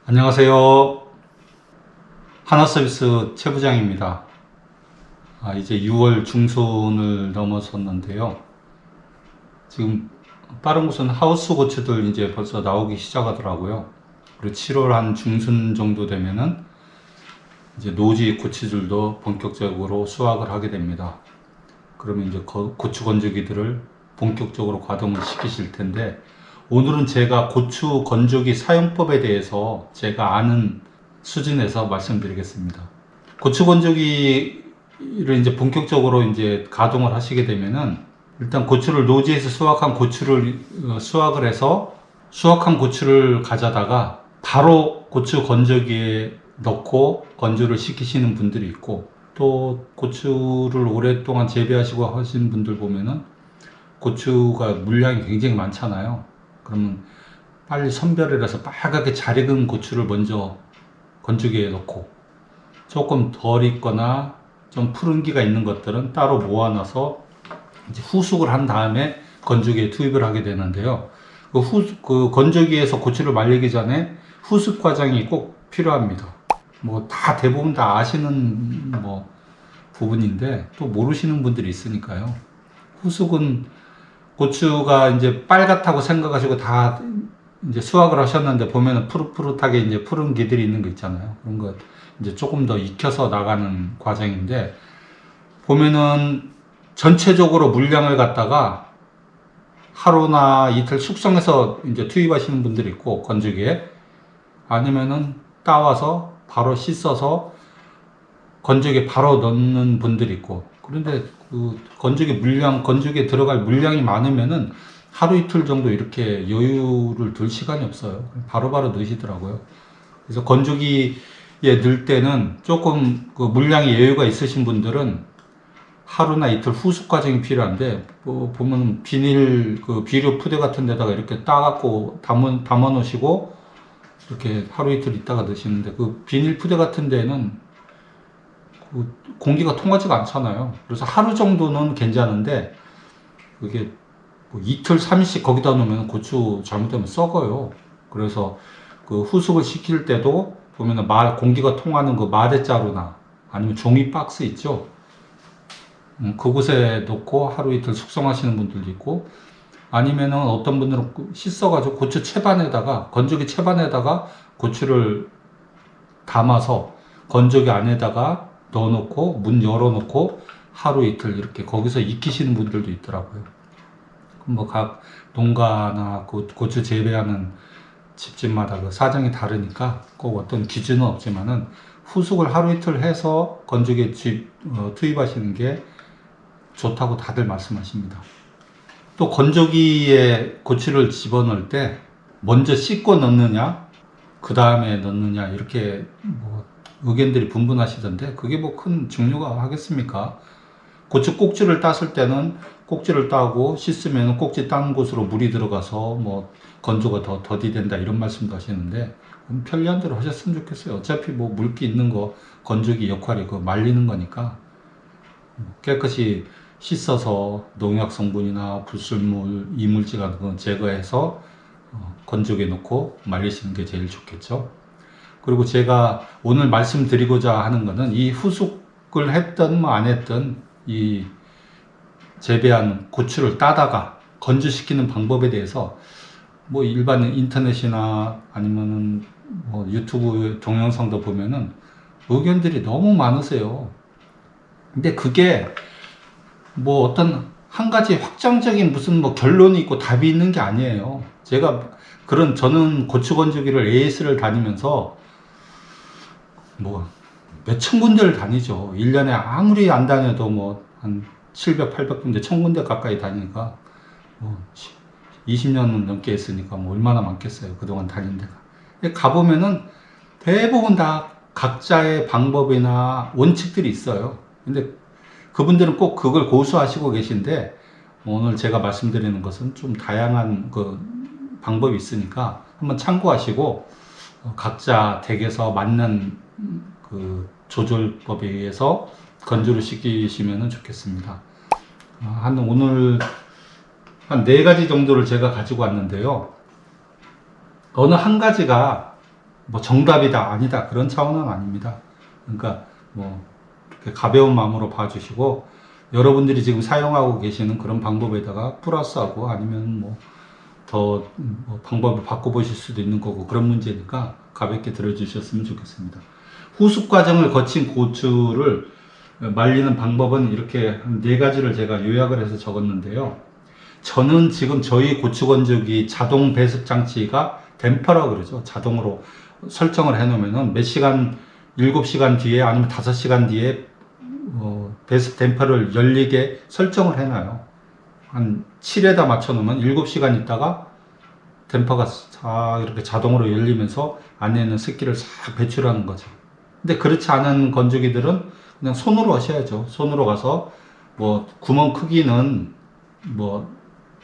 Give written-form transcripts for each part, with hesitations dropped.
안녕하세요. 하나서비스 최 부장입니다. 이제 6월 중순을 넘어섰는데요. 지금 빠른 곳은 하우스 고추들 이제 벌써 나오기 시작하더라고요. 그리고 7월 한 중순 정도 되면은 이제 노지 고추들도 본격적으로 수확을 하게 됩니다. 그러면 이제 고추 건조기들을 본격적으로 가동을 시키실 텐데, 오늘은 제가 고추 건조기 사용법에 대해서 제가 아는 수준에서 말씀드리겠습니다. 고추 건조기를 이제 본격적으로 이제 가동을 하시게 되면은, 일단 고추를 노지에서 수확한 고추를 수확을 해서 수확한 고추를 가져다가 바로 고추 건조기에 넣고 건조를 시키시는 분들이 있고, 또 고추를 오랫동안 재배하시고 하신 분들 보면은 고추가 물량이 굉장히 많잖아요. 그러면 빨리 선별을 해서 빨갛게 잘 익은 고추를 먼저 건조기에 넣고, 조금 덜 익거나 좀 푸른기가 있는 것들은 따로 모아놔서 이제 후숙을 한 다음에 건조기에 투입을 하게 되는데요. 그 건조기에서 고추를 말리기 전에 후숙 과정이 꼭 필요합니다. 뭐 다 대부분 다 아시는 부분인데 또 모르시는 분들이 있으니까요. 후숙은 고추가 이제 빨갛다고 생각하시고 다 이제 수확을 하셨는데 보면은 푸릇푸릇하게 이제 푸른 기들이 있는 거 있잖아요. 그런 거 이제 조금 더 익혀서 나가는 과정인데, 보면은 전체적으로 물량을 갖다가 하루나 이틀 숙성해서 이제 투입하시는 분들이 있고, 건조기에, 아니면은 따와서 바로 씻어서 건조기에 바로 넣는 분들이 있고. 그런데 그 건조기에 들어갈 물량이 많으면은 하루 이틀 정도 이렇게 여유를 둘 시간이 없어요. 바로바로 넣으시더라고요. 그래서 건조기에 넣을 때는 조금 그 물량이 여유가 있으신 분들은 하루나 이틀 후숙 과정이 필요한데, 보면 비료 푸대 같은 데다가 이렇게 따갖고 담아 놓으시고 이렇게 하루 이틀 있다가 넣으시는데, 그 비닐 푸대 같은 데는 그 공기가 통하지가 않잖아요. 그래서 하루 정도는 괜찮은데, 그게 뭐 이틀, 3일씩 거기다 놓으면 고추 잘못되면 썩어요. 그래서 그 후숙을 시킬 때도 보면은 공기가 통하는 그 마대자루나 아니면 종이 박스 있죠. 그곳에 놓고 하루 이틀 숙성하시는 분들도 있고, 아니면은 어떤 분들은 씻어가지고 건조기 채반에다가 고추를 담아서 건조기 안에다가 넣어놓고 문 열어놓고 하루 이틀 이렇게 거기서 익히시는 분들도 있더라고요. 뭐 각 농가나 고추 재배하는 집집마다 그 사정이 다르니까 꼭 어떤 기준은 없지만은 후숙을 하루 이틀 해서 건조기에 투입하시는 게 좋다고 다들 말씀하십니다. 또 건조기에 고추를 집어넣을 때 먼저 씻고 넣느냐 그 다음에 넣느냐 이렇게 뭐 의견들이 분분하시던데, 그게 뭐 큰 중요가 하겠습니까? 고추 꼭지를 땄을 때는 꼭지를 따고 씻으면 꼭지 딴 곳으로 물이 들어가서 뭐 건조가 더 더디 된다 이런 말씀도 하시는데, 편리한 대로 하셨으면 좋겠어요. 어차피 뭐 물기 있는 거 건조기 역할이 그 말리는 거니까 깨끗이 씻어서 농약 성분이나 불순물, 이물질 같은 거 제거해서 건조기에 넣고 말리시는 게 제일 좋겠죠. 그리고 제가 오늘 말씀드리고자 하는 거는, 이 후숙을 했든 뭐 안 했든 이 재배한 고추를 따다가 건조시키는 방법에 대해서 뭐 일반 인터넷이나 아니면은 뭐 유튜브 동영상도 보면은 의견들이 너무 많으세요. 근데 그게 뭐 어떤 한 가지 확정적인 무슨 뭐 결론이 있고 답이 있는 게 아니에요. 저는 고추 건조기를 AS를 다니면서 뭐 몇천 군데를 다니죠. 1년에 아무리 안 다녀도 뭐 한 700, 800군데, 1000군데 가까이 다니니까 뭐 20년 넘게 했으니까 뭐 얼마나 많겠어요. 그동안 다닌 데가. 가보면은 대부분 다 각자의 방법이나 원칙들이 있어요. 근데 그분들은 꼭 그걸 고수하시고 계신데, 오늘 제가 말씀드리는 것은 좀 다양한 그 방법이 있으니까 한번 참고하시고 각자 댁에서 맞는 그 조절법에 의해서 건조를 시키시면 좋겠습니다. 오늘 한 4가지 정도를 제가 가지고 왔는데요. 어느 한 가지가 뭐 정답이다 아니다 그런 차원은 아닙니다. 그러니까 뭐 이렇게 가벼운 마음으로 봐주시고 여러분들이 지금 사용하고 계시는 그런 방법에다가 플러스하고 아니면 뭐 더 방법을 바꿔보실 수도 있는 거고 그런 문제니까 가볍게 들어주셨으면 좋겠습니다. 후숙 과정을 거친 고추를 말리는 방법은 이렇게 한 4가지를 제가 요약을 해서 적었는데요. 저는 지금 저희 고추 건조기 자동 배습 장치가 댐퍼라고 그러죠. 자동으로 설정을 해 놓으면은 몇 시간, 7시간 뒤에 아니면 5시간 뒤에 배습 댐퍼를 열리게 설정을 해 놔요. 한 7에다 맞춰 놓으면 7시간 있다가 댐퍼가 싹 이렇게 자동으로 열리면서 안에 있는 습기를 싹 배출하는 거죠. 근데 그렇지 않은 건조기들은 그냥 손으로 하셔야죠. 손으로 가서 뭐 구멍 크기는 뭐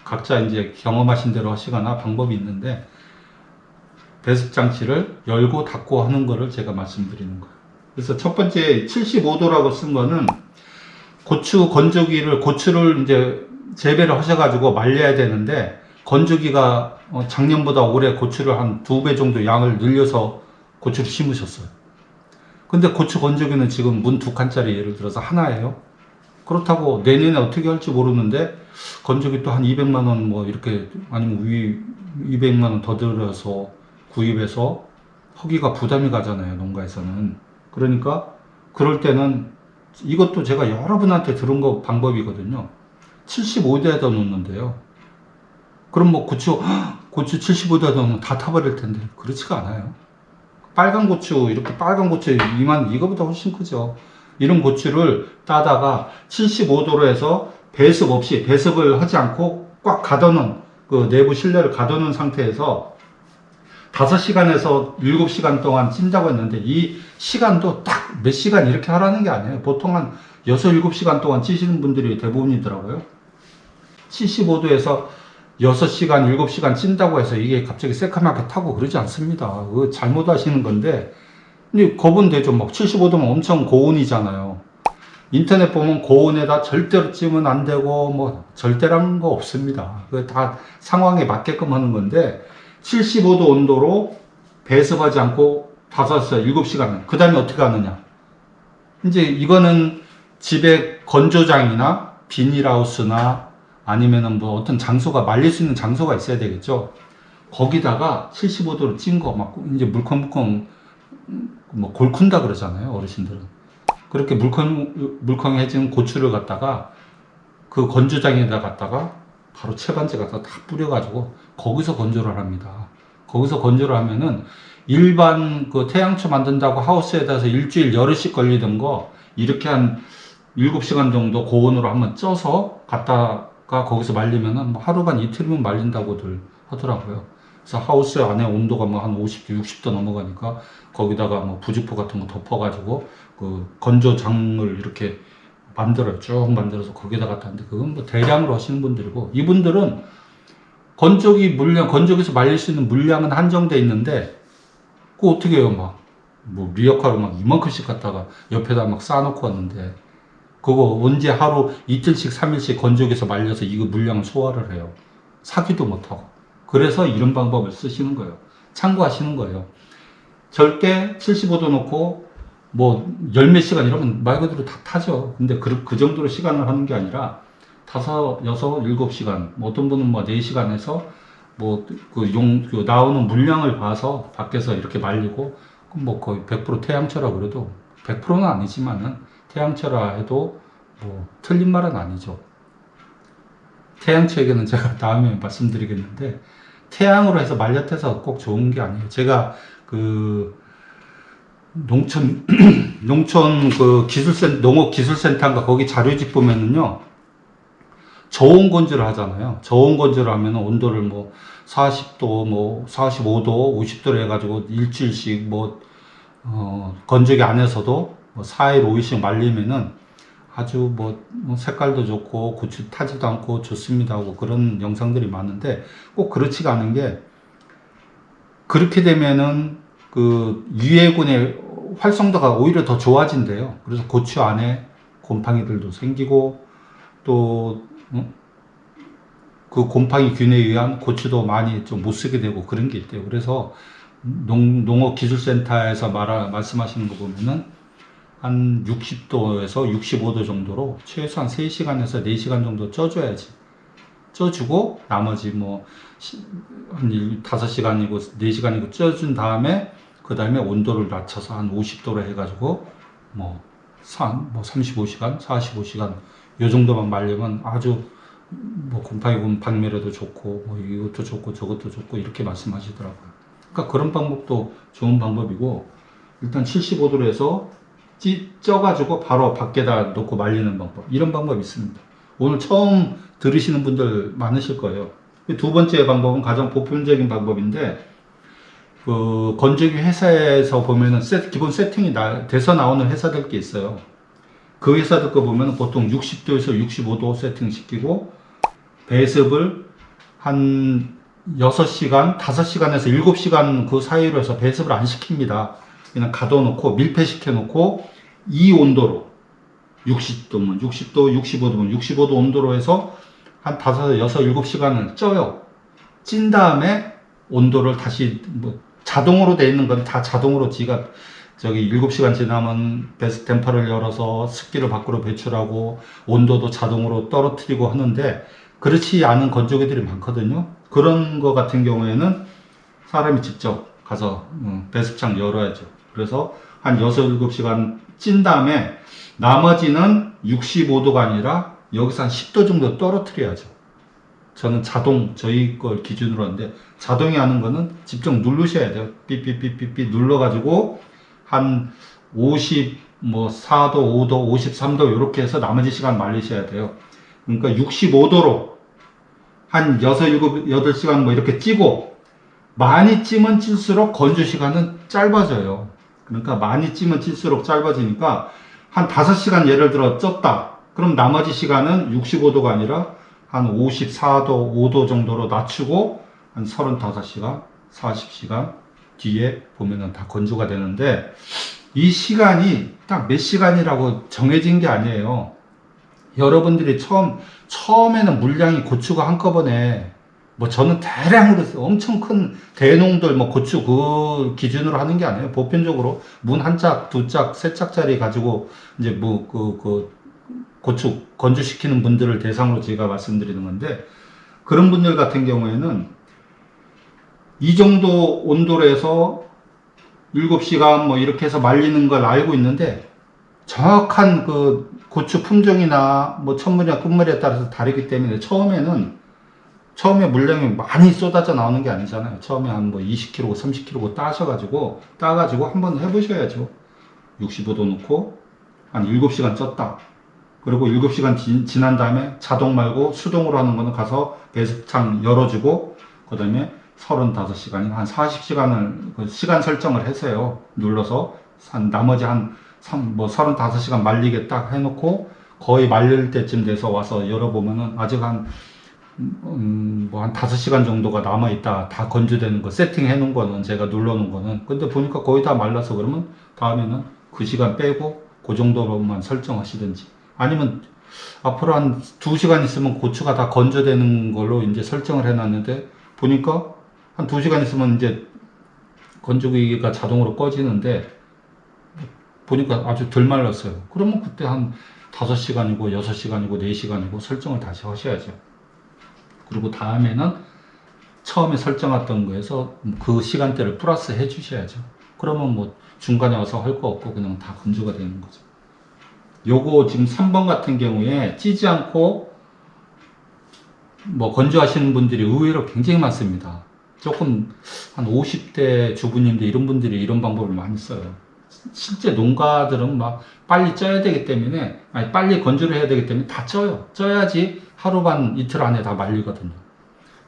각자 이제 경험하신 대로 하시거나 방법이 있는데 배습 장치를 열고 닫고 하는 거를 제가 말씀드리는 거예요. 그래서 첫 번째 75도라고 쓴 거는 고추를 이제 재배를 하셔가지고 말려야 되는데 건조기가 작년보다 올해 고추를 한 2배 정도 양을 늘려서 고추를 심으셨어요. 근데 고추 건조기는 지금 문 2칸짜리 예를 들어서 하나예요. 그렇다고 내년에 어떻게 할지 모르는데 건조기 또 한 200만원 뭐 이렇게 아니면 200만원 더 들여서 구입해서 하기가 부담이 가잖아요, 농가에서는. 그러니까 그럴 때는 이것도 제가 여러분한테 들은 거 방법이거든요. 75도에다 놓는데요. 그럼 뭐 고추 75도에다 놓으면 다 타버릴 텐데 그렇지가 않아요. 빨간 고추 이렇게 빨간 고추 이거보다 훨씬 크죠. 이런 고추를 따다가 75도로 해서 배습을 하지 않고 꽉 가둬놓은 그 내부 실내를 가둬놓은 상태에서 5시간에서 7시간 동안 찐다고 했는데 이 시간도 딱 몇 시간 이렇게 하라는 게 아니에요. 보통 한 6, 7시간 동안 찌시는 분들이 대부분이더라고요. 75도에서 6시간, 7시간 찐다고 해서 이게 갑자기 새카맣게 타고 그러지 않습니다. 그거 잘못 하시는 건데, 근데 거분되죠. 막 75도면 엄청 고온이잖아요. 인터넷 보면 고온에다 절대로 찌면 안 되고, 뭐, 절대라는 거 없습니다. 그거 다 상황에 맞게끔 하는 건데, 75도 온도로 배습하지 않고 7시간. 그 다음에 어떻게 하느냐. 이제 이거는 집에 건조장이나 비닐하우스나 아니면은 뭐 어떤 장소가 말릴 수 있는 장소가 있어야 되겠죠. 거기다가 75도로 찐 거 막 이제 물컹물컹 뭐 골쿤다 그러잖아요, 어르신들은. 그렇게 물컹해진 고추를 갖다가 그 건조장에다 갖다가 바로 채반지 갖다 다 뿌려가지고 거기서 건조를 합니다. 거기서 건조를 하면은 일반 그 태양초 만든다고 하우스에다서 일주일 열흘씩 걸리던 거 이렇게 한 7시간 정도 고온으로 한번 쪄서 갖다가 거기서 말리면은 뭐 하루 반 이틀이면 말린다고들 하더라고요. 그래서 하우스 안에 온도가 뭐 한 50도, 60도 넘어가니까 거기다가 뭐 부직포 같은 거 덮어가지고 그 건조장을 이렇게 쭉 만들어서 거기다 갖다 하는데 그건 뭐 대량으로 하시는 분들이고 이분들은 건조기에서 말릴 수 있는 물량은 한정돼 있는데 그거 어떻게 해요? 뭐 리어카로 막 이만큼씩 갖다가 옆에다 막 쌓아놓고 왔는데 그거 언제 하루 이틀씩 3일씩 건조기에서 말려서 이거 물량을 소화를 해요. 사기도 못하고. 그래서 이런 방법을 쓰시는 거예요. 참고하시는 거예요. 절대 75도 놓고 뭐 열몇 시간 이러면 말 그대로 다 타죠. 근데 그 정도로 시간을 하는 게 아니라 5, 6, 7시간 뭐 어떤 분은 뭐 4시간 해서 뭐 그 나오는 물량을 봐서 밖에서 이렇게 말리고 뭐 거의 100% 태양초라 그래도 100%는 아니지만은 태양초라 해도 뭐 틀린 말은 아니죠. 태양초에게는 제가 다음에 말씀드리겠는데 태양으로 해서 말려태서 꼭 좋은 게 아니에요. 제가 그 농촌 그 농업기술센터인가 거기 자료집 보면은요 저온 건조를 하잖아요. 저온 건조를 하면 온도를 뭐 40도, 뭐 45도, 50도로 해가지고 일주일씩 건조기 안에서도 뭐 4일, 5일씩 말리면은 아주 뭐 색깔도 좋고 고추 타지도 않고 좋습니다 하고 그런 영상들이 많은데 꼭 그렇지가 않은 게 그렇게 되면은 그 유해군의 활성도가 오히려 더 좋아진대요. 그래서 고추 안에 곰팡이들도 생기고 또 그 곰팡이 균에 의한 고추도 많이 좀 못 쓰게 되고 그런 게 있대요. 그래서 농업기술센터에서 말씀하시는 거 보면은 한 60도에서 65도 정도로 최소한 3시간에서 4시간 정도 쪄줘야지. 쪄주고 나머지 한 5시간이고 4시간이고 쪄준 다음에 그 다음에 온도를 낮춰서 한 50도로 해가지고 35시간, 45시간 요 정도만 말리면 아주 곰팡이 박멸에도 좋고 이것도 좋고 저것도 좋고 이렇게 말씀하시더라고요. 그러니까 그런 방법도 좋은 방법이고, 일단 75도로 해서 쪄가지고 바로 밖에다 놓고 말리는 방법, 이런 방법이 있습니다. 오늘 처음 들으시는 분들 많으실 거예요. 두 번째 방법은 가장 보편적인 방법인데, 그 건조기 회사에서 보면은 기본 세팅이 돼서 나오는 회사들 게 있어요. 그 회사들 거 보면 보통 60도에서 65도 세팅 시키고 배습을 한 6시간, 5시간에서 7시간 그 사이로 해서 배습을 안 시킵니다. 그냥 가둬놓고 밀폐시켜 놓고 이 온도로 60도면 60도, 65도면 65도 온도로 해서 한 5, 6, 7시간을 쪄요. 찐 다음에 온도를 다시 자동으로 돼 있는 건 다 자동으로 지가 7시간 지나면 배습 댐퍼를 열어서 습기를 밖으로 배출하고 온도도 자동으로 떨어뜨리고 하는데, 그렇지 않은 건조기들이 많거든요. 그런 거 같은 경우에는 사람이 직접 가서 배습창 열어야죠. 그래서 한 6, 7시간 찐 다음에 나머지는 65도가 아니라 여기서 한 10도 정도 떨어뜨려야죠. 저는 저희 걸 기준으로 하는데, 자동이 하는 거는 직접 누르셔야 돼요. 삐삐삐삐삐 눌러가지고 한 54도, 5도, 53도 이렇게 해서 나머지 시간 말리셔야 돼요. 그러니까 65도로 한 6, 7, 8시간 이렇게 찌고, 많이 찌면 찔수록 건조 시간은 짧아져요. 그러니까 많이 찌면 찔수록 짧아지니까 한 5시간 예를 들어 쪘다. 그럼 나머지 시간은 65도가 아니라 한 54도, 5도 정도로 낮추고 한 35시간, 40시간 뒤에 보면은 다 건조가 되는데, 이 시간이 딱 몇 시간이라고 정해진 게 아니에요. 여러분들이 처음에는 물량이 고추가 한꺼번에 저는 대량으로 엄청 큰 대농들 고추 그 기준으로 하는 게 아니에요. 보편적으로 문 한 짝, 두 짝, 세 짝짜리 가지고 이제 고추 건조시키는 분들을 대상으로 제가 말씀드리는 건데, 그런 분들 같은 경우에는 이 정도 온도로 해서 7시간 이렇게 해서 말리는 걸 알고 있는데, 정확한 그 고추 품종이나 천물이나 끝물에 따라서 다르기 때문에 처음에 물량이 많이 쏟아져 나오는 게 아니잖아요. 처음에 한 20kg, 30kg 따가지고 한번 해보셔야죠. 65도 놓고 한 7시간 쪘다. 그리고 7시간 지난 다음에 자동 말고 수동으로 하는 거는 가서 배습창 열어주고, 그 다음에 35시간이나 한 40시간을 시간 설정을 해서요. 눌러서 나머지 한 35시간 말리게 딱 해놓고 거의 말릴 때쯤 돼서 와서 열어보면은 아직 한 5시간 정도가 남아있다. 다 건조되는 거 세팅해 놓은 거는, 제가 눌러 놓은 거는. 근데 보니까 거의 다 말라서, 그러면 다음에는 그 시간 빼고 그 정도로만 설정하시든지, 아니면 앞으로 한 2시간 있으면 고추가 다 건조되는 걸로 이제 설정을 해 놨는데, 보니까 한 2시간 있으면 이제 건조기가 자동으로 꺼지는데 보니까 아주 덜 말랐어요. 그러면 그때 한 5시간이고 6시간이고 4시간이고 설정을 다시 하셔야죠. 그리고 다음에는 처음에 설정했던 거에서 그 시간대를 플러스 해 주셔야죠. 그러면 중간에 와서 할 거 없고 그냥 다 건조가 되는 거죠. 요거 지금 3번 같은 경우에 찌지 않고 건조하시는 분들이 의외로 굉장히 많습니다. 조금 한 50대 주부님들 이런 분들이 이런 방법을 많이 써요. 실제 농가들은 빨리 쪄야 되기 때문에, 빨리 건조를 해야 되기 때문에 다 쪄요. 쪄야지 하루 반 이틀 안에 다 말리거든요.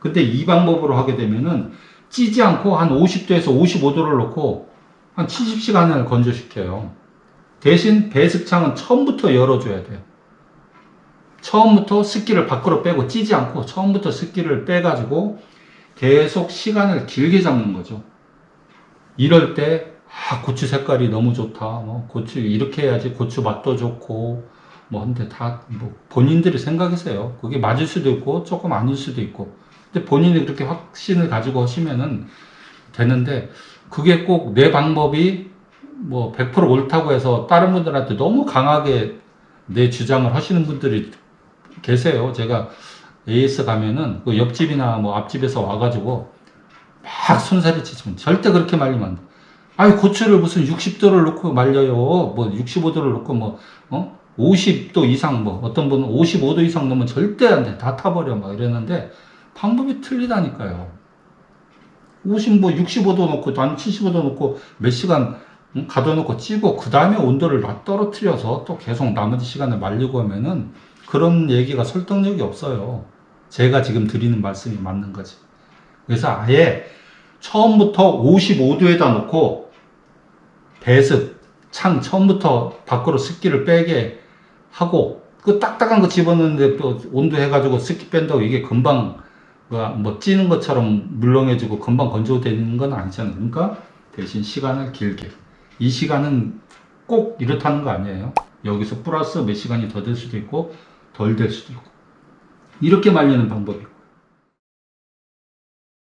근데 이 방법으로 하게 되면은 찌지 않고 한 50도에서 55도를 놓고 한 70시간을 건조시켜요. 대신 배습창은 처음부터 열어줘야 돼요. 처음부터 습기를 밖으로 빼고, 찌지 않고 처음부터 습기를 빼가지고 계속 시간을 길게 잡는 거죠. 이럴 때 고추 색깔이 너무 좋다. 고추 이렇게 해야지 고추 맛도 좋고 근데 다 본인들이 생각이세요. 그게 맞을 수도 있고 조금 아닐 수도 있고. 근데 본인이 그렇게 확신을 가지고 하시면은 되는데, 그게 꼭 내 방법이 뭐 100% 옳다고 해서 다른 분들한테 너무 강하게 내 주장을 하시는 분들이 계세요. 제가 AS 가면은 그 옆집이나 뭐 앞집에서 와가지고 막 손살이 치시면 절대 그렇게 말리면 안 돼. 아니 고추를 무슨 60도를 놓고 말려요. 뭐 65도를 놓고 뭐 50도 이상 뭐 어떤 분은 55도 이상 넣으면 절대 안 돼. 다 타버려 막 이랬는데 방법이 틀리다니까요. 65도 놓고 한 75도 놓고 몇 시간 가둬놓고 찌고 그 다음에 온도를 떨어뜨려서 또 계속 나머지 시간을 말리고 하면은 그런 얘기가 설득력이 없어요. 제가 지금 드리는 말씀이 맞는 거지. 그래서 아예 처음부터 55도에다 놓고 배습, 창 처음부터 밖으로 습기를 빼게 하고 그 딱딱한 거 집어넣는데 또 온도 해가지고 습기 뺀다고 이게 금방 뭐 찌는 것처럼 물렁해지고 금방 건조되는 건 아니잖아요. 그러니까 대신 시간을 길게. 이 시간은 꼭 이렇다는 거 아니에요. 여기서 플러스 몇 시간이 더 될 수도 있고 덜 될 수도 있고 이렇게 말리는 방법이